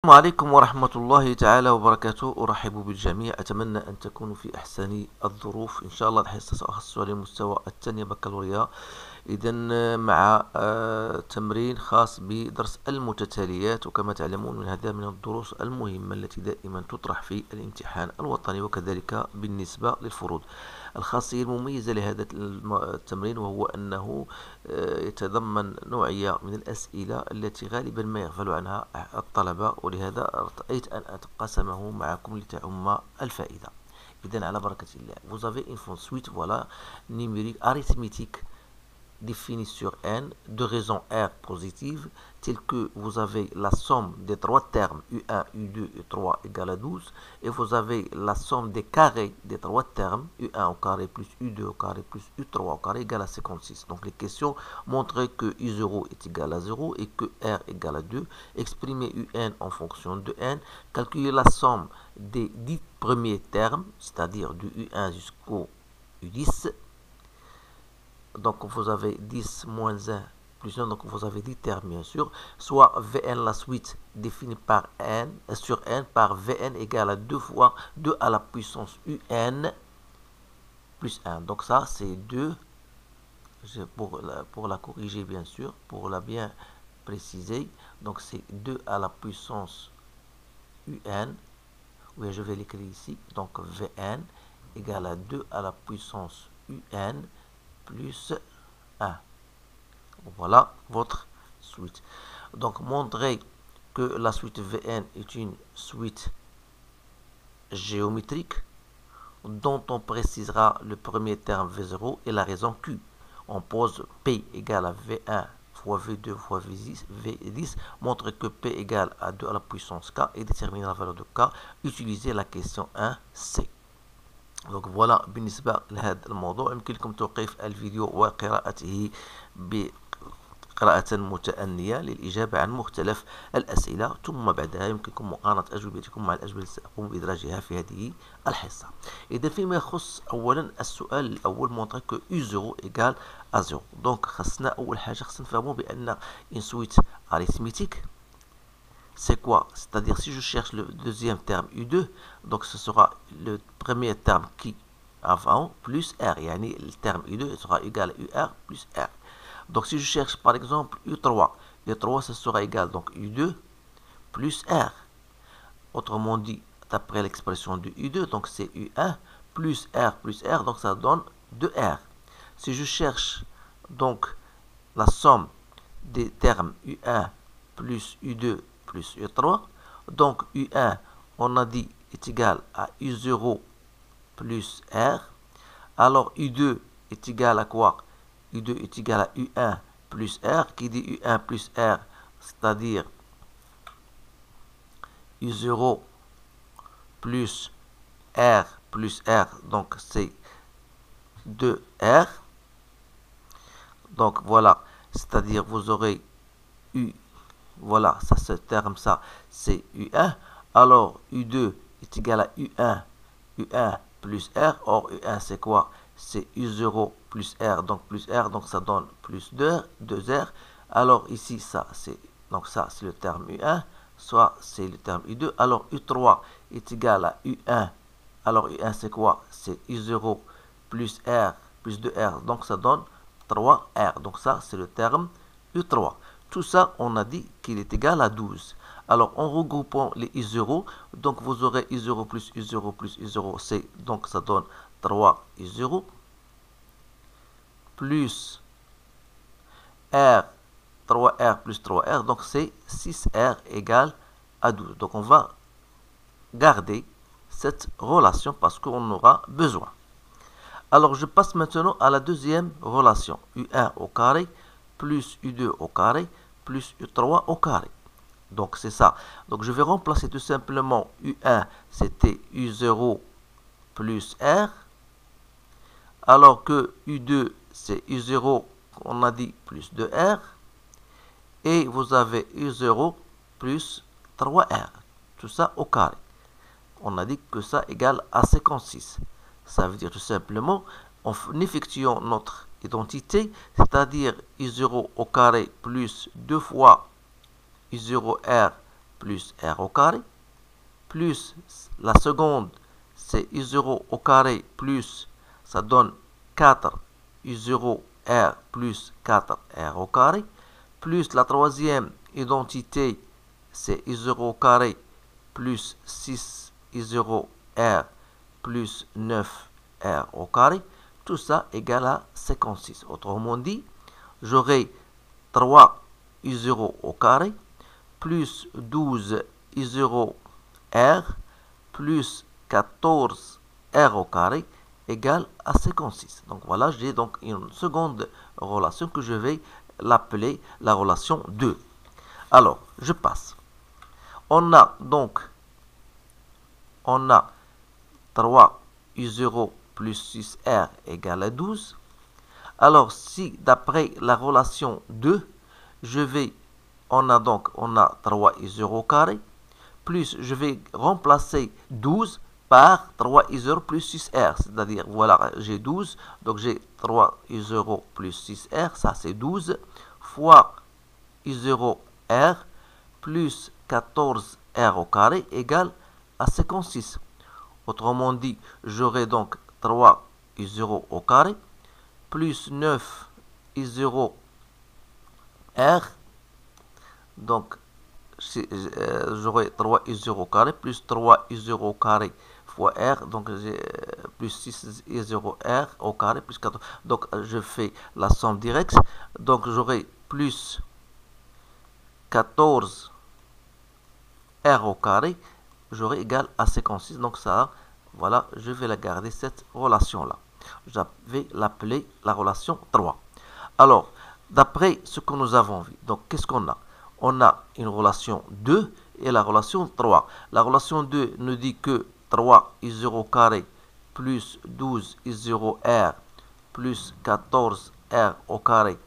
السلام عليكم ورحمة الله تعالى وبركاته. أرحب بالجميع، أتمنى أن تكونوا في أحسن الظروف. إن شاء الله الحصة سأخصصها لمستوى الثانية بكالوريا. إذا مع تمرين خاص بدرس المتتاليات، وكما تعلمون من الدروس المهمة التي دائما تطرح في الامتحان الوطني، وكذلك بالنسبة للفروض. الخاصية المميزة لهذا التمرين وهو أنه يتضمن نوعية من الأسئلة التي غالبا ما يغفل عنها الطلبة، ولهذا رأيت أن أتقاسمه معكم لتعم الفائدة. إذا على بركة الله. Vous avez une suite, voilà, numérique arithmétique définie sur n de raison r positive, telle que vous avez la somme des trois termes u1, u2, u3 égale à 12, et vous avez la somme des carrés des trois termes u1 au carré plus u2 au carré plus u3 au carré égale à 56. Donc les questions montrent que u0 est égal à 0 et que r égale à 2. Exprimez un en fonction de n. Calculez la somme des 10 premiers termes, c'est-à-dire du u1 jusqu'au u10. Donc vous avez 10 moins 1 plus 1, donc vous avez 10 termes bien sûr, soit Vn la suite définie par n sur n par Vn égale à 2 fois 2 à la puissance un plus 1. Donc ça c'est 2, pour la corriger bien sûr, pour la bien préciser, donc c'est 2 à la puissance un, oui je vais l'écrire ici, donc Vn égale à 2 à la puissance un plus 1. Voilà votre suite. Donc montrez que la suite Vn est une suite géométrique dont on précisera le premier terme V0 et la raison Q. On pose P égale à V1 fois V2 fois V10, montre que P égale à 2 à la puissance K et déterminer la valeur de K. Utilisez la question 1C. Donc voilà بالنسبة لهذا الموضوع. يمكنكم توقيف الفيديو وقراءته بقراءة متأنية للإجابة عن مختلف الأسئلة، ثم بعدها يمكنكم مقارنة أجوبتكم مع الأجوبة التي سأقوم بإدراجها في هذه الحصة. إذا فيما يخص أولا السؤال الأول montre que U0 égale à 0. Donc خصنا أول حاجة خصنا نفهموا بأن une suite arithmétique c'est quoi? C'est-à-dire si je cherche le deuxième terme U2, donc ce sera le premier terme qui avant plus R, yani le terme U2 sera égal à UR plus R. Donc si je cherche par exemple U3, U3 ce sera égal donc U2 plus R. Autrement dit, d'après l'expression du U2, donc c'est U1 plus R, donc ça donne 2R. Si je cherche donc la somme des termes U1 plus U2 plus U3, donc U1 on a dit est égal à U0 plus R, alors U2 est égal à quoi? U2 est égal à U1 plus R, qui dit U1 plus R, c'est-à-dire U0 plus R, donc c'est 2R, donc voilà, c'est-à-dire vous aurez U, voilà, ça ce terme ça c'est U1, alors U2 est égal à U1 plus R, or U1 c'est quoi? C'est U0 plus R, donc ça donne plus 2R, alors ici ça c'est, donc ça c'est le terme U1, soit c'est le terme U2, alors U3 est égal à U1, alors U1 c'est quoi? C'est U0 plus R plus 2R, donc ça donne 3R, donc ça c'est le terme U3. Tout ça, on a dit qu'il est égal à 12. Alors, en regroupant les I0, donc vous aurez I0 plus I0 plus I0, c'est, donc ça donne 3 I0, plus R, 3R plus 3R, donc c'est 6R égale à 12. Donc, on va garder cette relation parce qu'on aura besoin. Alors, je passe maintenant à la deuxième relation, U1 au carré plus U2 au carré plus U3 au carré. Donc c'est ça. Donc je vais remplacer tout simplement U1, c'était U0 plus R. Alors que U2, c'est U0, on a dit, plus 2R. Et vous avez U0 plus 3R. Tout ça au carré. On a dit que ça égale à 56. Ça veut dire tout simplement, en effectuant notre identité, c'est-à-dire I0 au carré plus 2 fois I0R plus R au carré, plus la seconde, c'est U0 au carré, plus, ça donne 4 U0 R plus 4 R au carré, plus la troisième identité, c'est U0 au carré, plus 6 U0 R plus 9 R au carré, tout ça égale à 56. Autrement dit, j'aurai 3 U0 au carré, plus 12 U0 R, plus 14 R au carré, égale à 56. Donc voilà, j'ai donc une seconde relation que je vais l'appeler la relation 2. Alors, je passe. On a 3 U0 plus 6R égale à 12. Alors, si d'après la relation 2, on a 3 U0 au carré, plus je vais remplacer 12 par 3 U0 plus 6R. C'est-à-dire, voilà, j'ai 12, donc j'ai 3 U0 plus 6R, ça c'est 12, fois U0R plus 14R au carré égale à 56. Autrement dit, j'aurai donc 3 U0 au carré plus 9 U0R, donc j'aurai 3 U0 au carré plus 3 U0 au carré fois R, donc j'ai plus 6 U0R au carré plus 14. Donc je fais la somme directe, donc j'aurai plus 14 R au carré, j'aurai égal à 56. Donc ça, voilà, je vais la garder cette relation-là. Je vais l'appeler la relation 3. Alors, d'après ce que nous avons vu, donc qu'est-ce qu'on a? On a une relation 2 et la relation 3. La relation 2 nous dit que 3 I0 carré plus 12 I0 R plus 14 R au carré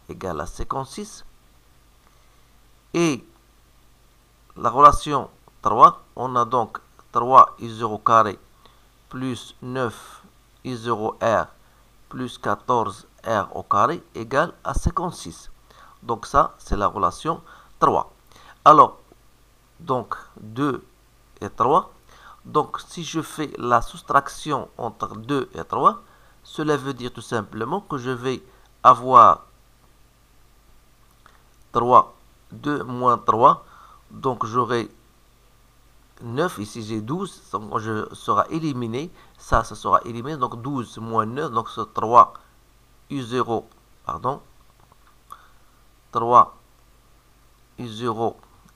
égale à 56. Et la relation 3, on a donc 3 I0 carré plus 9 I0 R plus 14 R au carré égale à 56. Donc ça, c'est la relation 3. Alors, donc 2 et 3. Donc si je fais la soustraction entre 2 et 3, cela veut dire tout simplement que je vais avoir 2 moins 3. Donc j'aurai 9, ici j'ai 12, donc je sera éliminé, ça sera éliminé, donc 12 moins 9, donc c'est 3 U0, pardon, 3 U0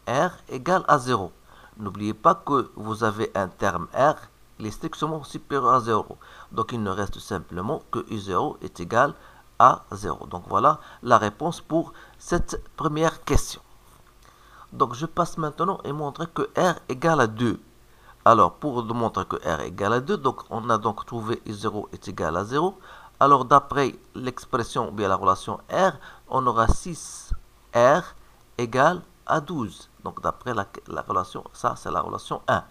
R égale à 0. N'oubliez pas que vous avez un terme R, il est strictement supérieur à 0. Donc il ne reste simplement que U0 est égal à 0. Donc voilà la réponse pour cette première question. Donc je passe maintenant et montrer que R égale à 2. Alors pour montrer que R égale à 2, donc on a donc trouvé U0 est égal à 0. Alors d'après l'expression, bien la relation R, on aura 6R égale à 12. Donc d'après la relation, ça c'est la relation 1.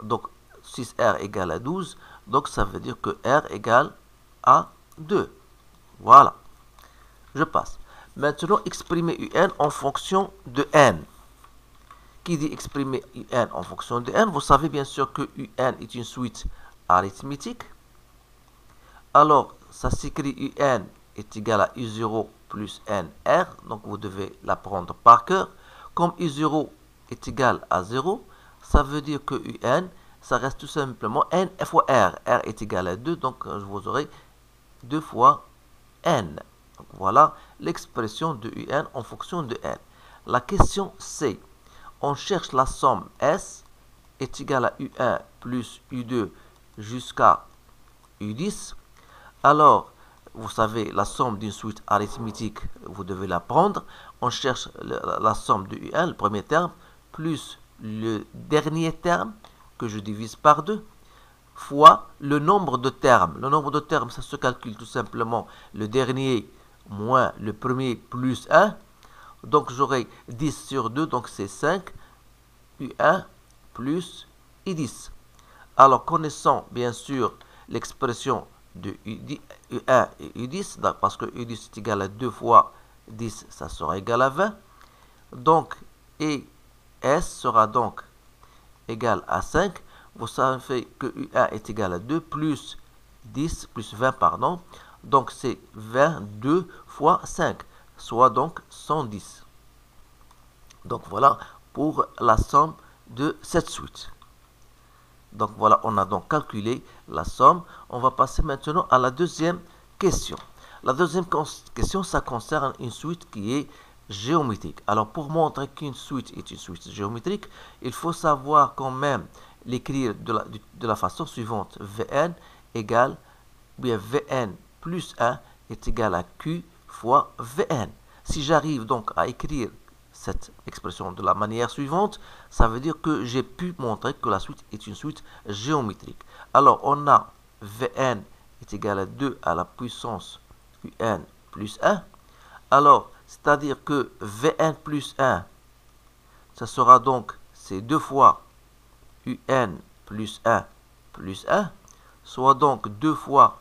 Donc 6R égale à 12, donc ça veut dire que R égale à 2. Voilà. Je passe. Maintenant, exprimer UN en fonction de N. Qui dit exprimer UN en fonction de N, vous savez bien sûr que UN est une suite arithmétique. Alors, ça s'écrit UN est égal à U0 plus NR, donc vous devez l'apprendre par cœur. Comme U0 est égal à 0, ça veut dire que UN, ça reste tout simplement N fois R. R est égal à 2, donc vous aurez 2 fois N. Donc, voilà l'expression de UN en fonction de N. La question c'est, on cherche la somme S est égale à U1 plus U2 jusqu'à U10. Alors, vous savez, la somme d'une suite arithmétique, vous devez la prendre. On cherche la somme de U1, le premier terme, plus le dernier terme, que je divise par 2, fois le nombre de termes. Le nombre de termes, ça se calcule tout simplement le dernier moins le premier plus 1. Donc j'aurai 10 sur 2, donc c'est 5, U1 plus U10. Alors connaissant bien sûr l'expression de U1 et U10, parce que U10 est égal à 2 fois 10, ça sera égal à 20. Donc, et S sera donc égal à 5. Vous savez que U1 est égal à 2 plus 10 plus 20, pardon. Donc c'est 22 fois 5, soit donc 110. Donc voilà pour la somme de cette suite. Donc voilà, on a donc calculé la somme. On va passer maintenant à la deuxième question. La deuxième question, ça concerne une suite qui est géométrique. Alors pour montrer qu'une suite est une suite géométrique, il faut savoir quand même l'écrire de la façon suivante. Vn égale, bien Vn plus 1 est égal à Q fois Vn. Si j'arrive donc à écrire cette expression de la manière suivante, ça veut dire que j'ai pu montrer que la suite est une suite géométrique. Alors on a Vn est égal à 2 à la puissance Un plus 1. Alors, c'est-à-dire que Vn plus 1, ça sera donc, c'est 2 fois Un plus 1 plus 1, soit donc 2 fois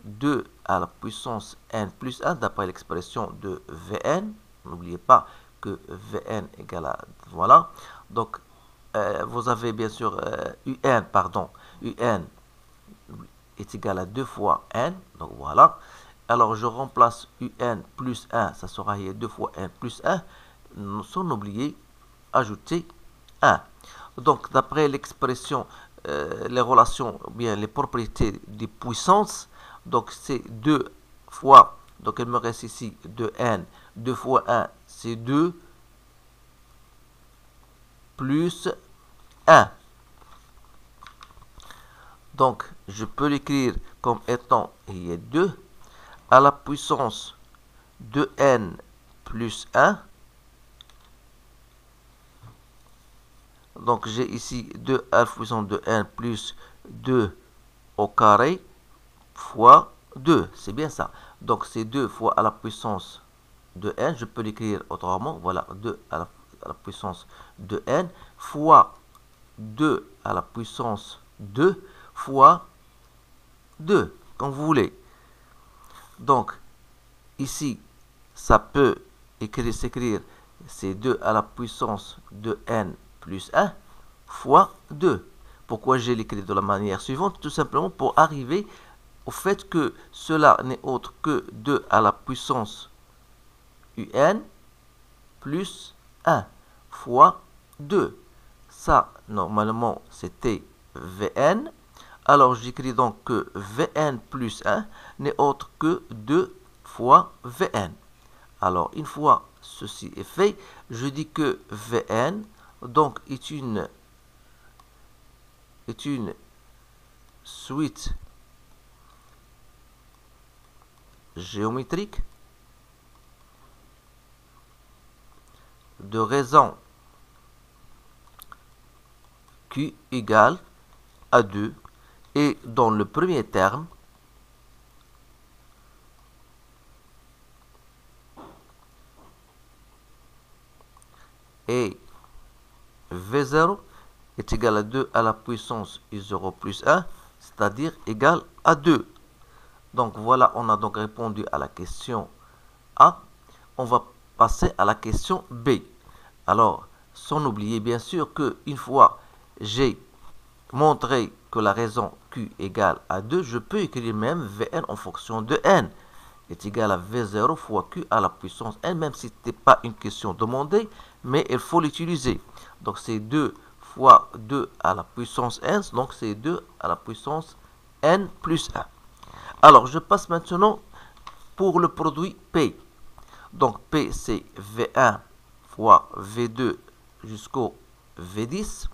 2 à la puissance n plus 1, d'après l'expression de Vn. N'oubliez pas que Vn égale à, voilà. Donc, vous avez bien sûr Un, pardon, Un est égal à 2 fois n, donc voilà. Alors, je remplace Un plus 1, ça sera 2 fois n plus 1, sans oublier ajouter 1. Donc, d'après l'expression, les relations, bien les propriétés des puissances, donc c'est 2 fois, donc il me reste ici 2n, 2 fois 1, c'est 2, plus 1. Donc, je peux l'écrire comme étant 2 à la puissance de n plus 1. Donc, j'ai ici 2 à la puissance de n plus 2 au carré fois 2. C'est bien ça. Donc, c'est 2 fois à la puissance de n. Je peux l'écrire autrement. Voilà, 2 à la puissance de n fois 2 à la puissance 2 fois 2, comme vous voulez. Donc, ici, ça peut s'écrire, c'est 2 à la puissance de n plus 1 fois 2. Pourquoi j'ai l'écrit de la manière suivante? Tout simplement pour arriver au fait que cela n'est autre que 2 à la puissance un plus 1 fois 2. Ça, normalement, c'était Vn. Alors, j'écris donc que Vn plus 1 n'est autre que 2 fois Vn. Alors, une fois ceci est fait, je dis que Vn donc est une suite géométrique de raison Q égale à 2 et dans le premier terme, et V0 est égal à 2 à la puissance I0 plus 1, c'est-à-dire égal à 2. Donc voilà, on a donc répondu à la question A. On va passer à la question B. Alors, sans oublier bien sûr qu'une fois j'ai montré que la raison Q égale à 2, je peux écrire même Vn en fonction de n est égal à V0 fois Q à la puissance n, même si ce n'était pas une question demandée, mais il faut l'utiliser. Donc c'est 2 fois 2 à la puissance n, donc c'est 2 à la puissance n plus 1. Alors je passe maintenant pour le produit P. Donc P c'est V1 fois V2 jusqu'au V10.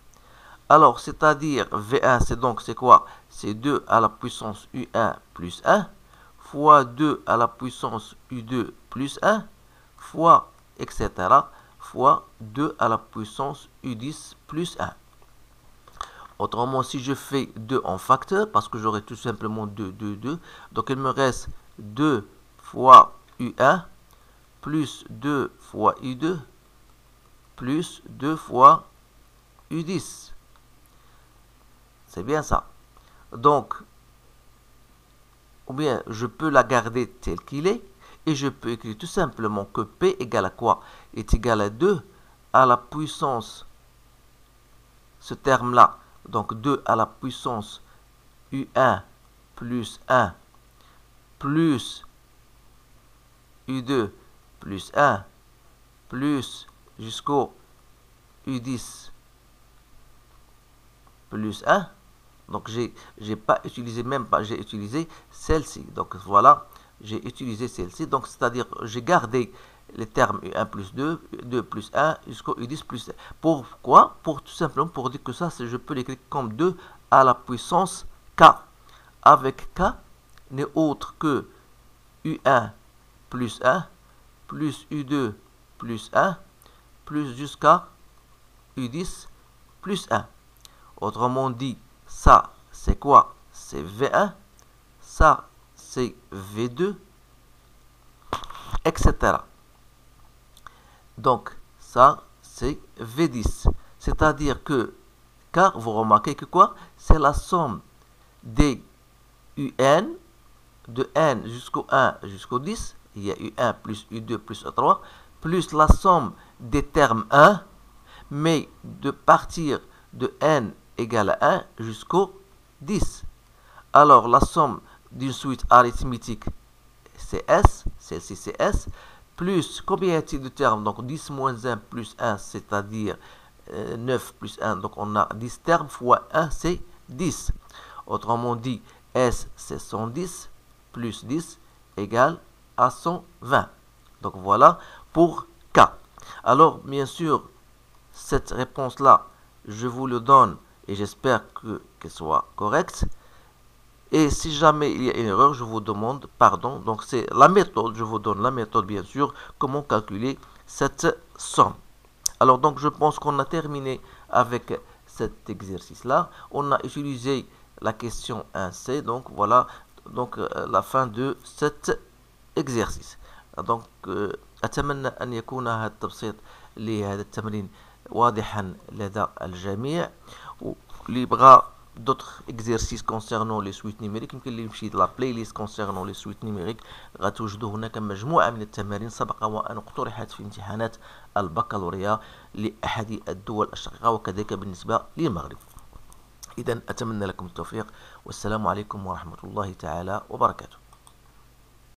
Alors c'est-à-dire V1 c'est donc c'est quoi? C'est 2 à la puissance U1 plus 1 fois 2 à la puissance U2 plus 1 fois etc. fois 2 à la puissance U10 plus 1. Autrement, si je fais 2 en facteur, parce que j'aurai tout simplement 2, 2, 2, donc il me reste 2 fois U1 plus 2 fois U2 plus 2 fois U10. C'est bien ça. Donc, ou bien je peux la garder tel qu'il est, et je peux écrire tout simplement que P égale à quoi? Est égal à 2 à la puissance, ce terme-là, donc 2 à la puissance U1 plus 1 plus U2 plus 1 plus jusqu'au U10 plus 1. Donc j'ai pas utilisé, même pas, j'ai utilisé celle-ci. Donc voilà, j'ai utilisé celle-ci. Donc c'est-à-dire j'ai gardé les termes U1 plus 2, 2 plus 1 jusqu'au U10 plus 1. Pourquoi? Pour tout simplement pour dire que ça, je peux l'écrire comme 2 à la puissance K. Avec K n'est autre que U1 plus 1 plus U2 plus 1 plus jusqu'à U10 plus 1. Autrement dit, ça c'est quoi? C'est V1, ça c'est V2, etc. Donc ça c'est V10. C'est-à-dire que, car vous remarquez que quoi? C'est la somme des UN, de n jusqu'au 1 jusqu'au 10, il y a U1 plus U2 plus U3, plus la somme des termes 1, mais de partir de n égale à 1 jusqu'au 10. Alors la somme d'une suite arithmétique c'est S, celle-ci c'est S, plus combien y a-t-il de termes? Donc 10 moins 1 plus 1, c'est-à-dire 9 plus 1, donc on a 10 termes fois 1, c'est 10. Autrement dit, S c'est 110 plus 10 égale à 120. Donc voilà pour K. Alors bien sûr, cette réponse-là, je vous le donne et j'espère qu'elle soit correcte. Et si jamais il y a une erreur, je vous demande pardon. Donc c'est la méthode, je vous donne la méthode bien sûr, comment calculer cette somme. Alors donc je pense qu'on a terminé avec cet exercice-là. On a utilisé la question 1C, donc voilà donc la fin de cet exercice. Donc أتمنى أن يكون هذا التبسيط لهذا التمرين واضحا لدى الجميع. واللي بغى d'autres exercices concernant les suites numériques يمكن اللي يمشي la playlist concernant les suites numériques غتوجدوا هناك مجموعة من التمارين سبق وأن اقترحت في امتحانات البكالوريا لأحد الدول الشقيقة وكذلك بالنسبة للمغرب. إذا أتمنى لكم التوفيق والسلام عليكم ورحمة الله تعالى وبركاته.